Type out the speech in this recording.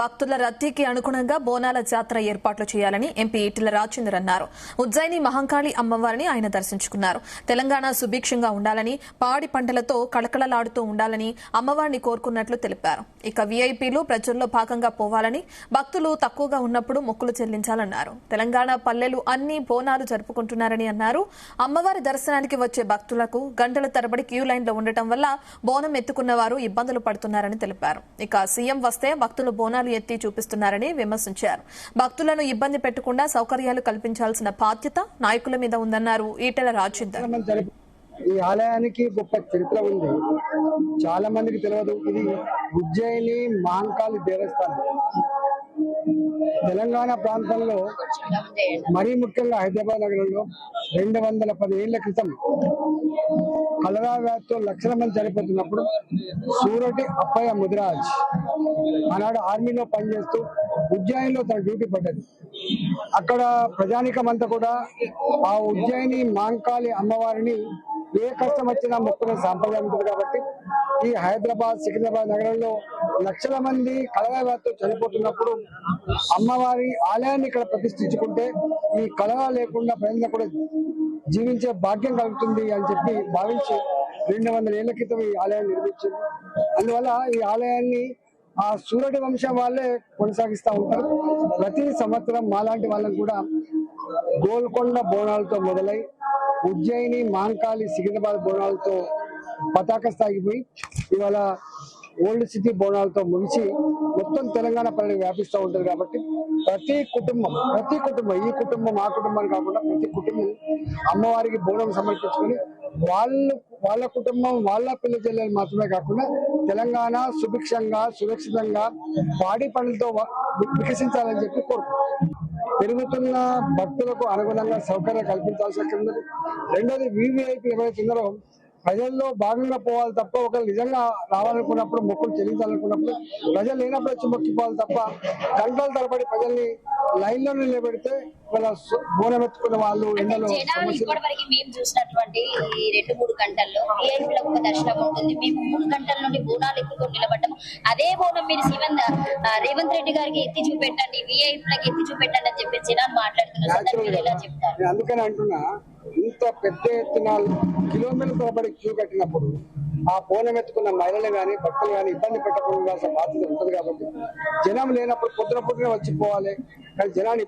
భక్తుల రద్దీకి అనుగుణంగా బోనాల జాతర ఏర్పాట్లు చేయాలని ఎంపీ ఈటెల రాజేందర్ అన్నారు. ఉజ్జయిని మహంకాళి అమ్మవారిని ఆయన దర్శించుకున్నారు. తెలంగాణ సుభిక్షంగా ఉండాలని, పాడి పంటలతో కళకళలాడుతూ ఉండాలని అమ్మవారిని కోరుకున్నట్లు తెలిపారు. ఇక వీఐపీలు ప్రజల్లో భాగంగా పోవాలని, భక్తులు తక్కువగా ఉన్నప్పుడు మొక్కులు చెల్లించాలన్నారు. తెలంగాణ పల్లెలు అన్ని బోనాలు జరుపుకుంటున్నారని అన్నారు. అమ్మవారి దర్శనానికి వచ్చే భక్తులకు గంటల తరబడి క్యూ లైన్లో ఉండటం వల్ల బోనం ఎత్తుకున్న వారు ఇబ్బందులు పడుతున్నారని తెలిపారు. ఇక సీఎం వస్తే భక్తులు బోనాలు ఎత్తి చూపిస్తున్నారని విమర్శించారు. భక్తులను ఇబ్బంది పెట్టకుండా సౌకర్యాలు కల్పించాల్సిన బాధ్యత నాయకుల మీద ఉందన్నారు ఈటెల రాజేందర్. ఈ ఆలయానికి గొప్ప చరిత్ర ఉంది. చాలా మందికి తెలియదు. ఇది ఉజ్జయిని మహంకాళి దేవస్థానం. తెలంగాణ ప్రాంతంలో, మరీ ముఖ్యంగా హైదరాబాద్ నగరంలో 210 ఏళ్ల క్రితం కలరా వ్యాధితో లక్షల మంది చనిపోతున్నప్పుడు సూరటి అప్పయ్య ముదిరాజ్ ఆనాడు ఆర్మీలో పనిచేస్తూ ఉజ్జయినిలో తన డ్యూటీ పడ్డది. అక్కడ ప్రజానికమంతా కూడా ఆ ఉజ్జయిని మహంకాళి అమ్మవారిని ఏ కష్టం వచ్చినా మొక్కునే సాంప్రదాయం ఉంటుంది. కాబట్టి ఈ హైదరాబాద్, సికింద్రాబాద్ నగరంలో లక్షల మంది కలరా వ్యాధితో చనిపోతున్నప్పుడు అమ్మవారి ఆలయాన్ని ఇక్కడ ప్రతిష్ఠించుకుంటే ఈ కలరా లేకుండా ప్రజలు కూడా జీవించే భాగ్యం కలుగుతుంది అని చెప్పి భావించి 200 ఏళ్ల క్రితం ఈ ఆలయాన్ని నిర్మించింది. అందువల్ల ఈ ఆలయాన్ని ఆ సూరటి వంశం వాళ్ళే కొనసాగిస్తూ ఉంటారు. ప్రతి సంవత్సరం మాలాంటి వాళ్ళని కూడా గోల్కొండ బోనాలతో మొదలై ఉజ్జయిని మహంకాళి సికింద్రాబాద్ బోనాలతో పతాక స్థాయికి పోయి ఇవాళ ఓల్డ్ సిటీ బోనాలతో ముగిసి మొత్తం తెలంగాణ పల్లె వ్యాపిస్తూ ఉంటుంది. కాబట్టి ప్రతి కుటుంబం ఈ కుటుంబం ఆ కుటుంబాన్ని కాకుండా ప్రతి కుటుంబం అమ్మవారికి బోనం సమర్పించుకొని వాళ్ళ కుటుంబం, వాళ్ళ పిల్ల చెల్లెలు మాత్రమే కాకుండా తెలంగాణ సుభిక్షంగా, సురక్షితంగా పాడి పంటలతో వికసించాలని చెప్పి కోరుకుంటున్నారు. పెరుగుతున్న భక్తులకు అనుగుణంగా సౌకర్యం కల్పించాల్సి ఉన్నది. రెండోది, వీవీఐపీ ఎవరైతే ఉన్నారో ప్రజల్లో భాగంగా పోవాలి తప్ప, ఒకరు నిజంగా రావాలనుకున్నప్పుడు, మొక్కులు చెల్లించాలనుకున్నప్పుడు ప్రజలు లేనప్పుడు వచ్చి మొక్కిపోవాలి తప్ప గంటల తరబడి ప్రజల్ని లైన్లో నిలబెడితే వాళ్ళ బోనం ఎత్తుకున్న వాళ్ళు ఎండలో ఇప్పటివరకు మేము చూసినటువంటి ఈ 2-3 గంటల్లో వీఐపీలకు ఒక దర్శనం ఉంటుంది. మేము 3 గంటల నుండి బోనాలు ఎత్తుకొని నిలబడ్డాము. అదే బోనం మీరు రేవంత్ రెడ్డి గారికి ఎత్తి చూపెట్టండి, వీఐపీలకు ఎత్తి చూపెట్టండి అని చెప్పి జనాలు మాట్లాడుతున్నారు. అందుకని అంటున్నా, ఇంత పెద్ద ఎత్తున కిలోమీటర్ల తరబడి క్యూ కట్టినప్పుడు ఆ బోనం ఎత్తుకున్న మహిళలు గాని, భక్తులు గాని ఇబ్బంది పెట్టకుండా బాధ్యత ఉంటుంది. కాబట్టి జనం లేనప్పుడు పొద్దున వచ్చిపోవాలి, కానీ జనాన్ని